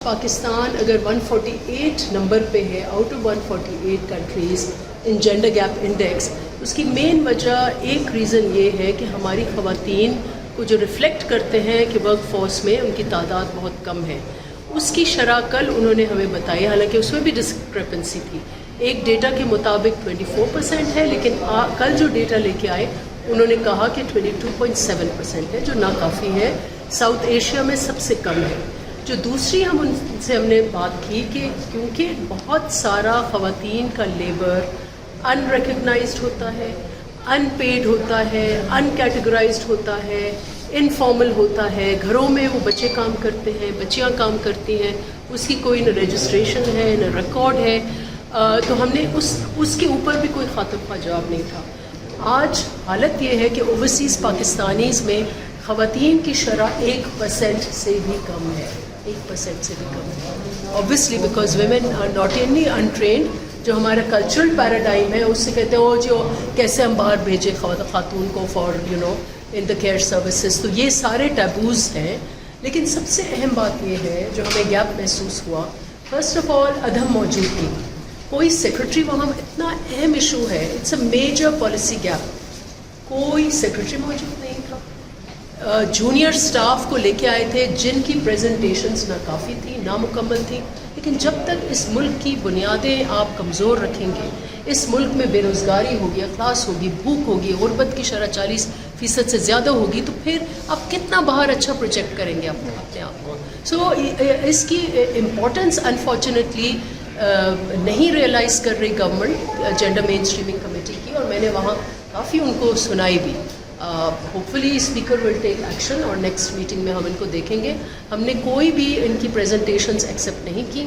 پاکستان اگر 148 نمبر پہ ہے out of 148 countries in gender gap index, اس کی مین وجہ ایک ریزن یہ ہے کہ ہماری خواتین کو جو ریفلیکٹ کرتے ہیں کہ ورک فورس میں ان کی تعداد بہت کم ہے، اس کی شرح کل انہوں نے ہمیں بتائی، حالانکہ اس میں بھی ڈسکرپنسی تھی۔ ایک ڈیٹا کے مطابق 24% ہے، لیکن کل جو ڈیٹا لے کے آئے انہوں نے کہا کہ 22.7% ہے، جو ناکافی ہے، ساؤتھ ایشیا میں سب سے کم ہے۔ جو دوسری ان سے ہم نے بات کی کہ کیونکہ بہت سارا خواتین کا لیبر ان ریکگنائزڈ ہوتا ہے، ان پیڈ ہوتا ہے، ان کیٹیگرائزڈ ہوتا ہے، انفارمل ہوتا ہے، گھروں میں وہ بچے کام کرتے ہیں، بچیاں کام کرتی ہیں، اس کی کوئی نہ رجسٹریشن ہے نہ ریکارڈ ہے، تو ہم نے اس کے اوپر بھی کوئی خاطر خواہ جواب نہیں تھا۔ آج حالت یہ ہے کہ اوورسیز پاکستانیز میں خواتین کی شرح 1% سے بھی کم ہے، 1% سے بھی کم ہے۔ Obviously because women are not only untrained, جو ہمارا کلچرل پیراڈائم ہے اس سے کہتے ہیں جو کیسے ہم باہر بھیجیں خاتون کو for in the care services, تو یہ سارے ٹیبوز ہیں۔ لیکن سب سے اہم بات یہ ہے جو ہمیں گیپ محسوس ہوا، فرسٹ آف آل عدم موجودگی۔ کوئی سیکرٹری وہاں اتنا اہم ایشو ہے، it's a major policy gap, کوئی سیکرٹری موجود نہیں تھا۔ جونیئر سٹاف کو لے کے آئے تھے جن کی پریزنٹیشنز ناکافی تھی، نامکمل تھی، لیکن جب تک اس ملک کی بنیادیں آپ کمزور رکھیں گے، اس ملک میں بے روزگاری ہوگی، افلاس ہوگی، بھوک ہوگی، غربت کی شرح 40% سے زیادہ ہوگی، تو پھر آپ کتنا باہر اچھا پروجیکٹ کریں گے اپنے آپ کو۔ سو اس کی امپورٹنس انفارچونیٹلی نہیں ریئلائز کر رہی گورنمنٹ جینڈر مین اسٹریمنگ کمیٹی کی، اور میں نے وہاں کافی ان کو سنائی بھی۔ ہوپفلی اسپیکر ول ٹیک ایکشن، اور نیکسٹ میٹنگ میں ہم ان کو دیکھیں گے۔ ہم نے کوئی بھی ان کی پریزنٹیشنز ایکسیپٹ نہیں کی۔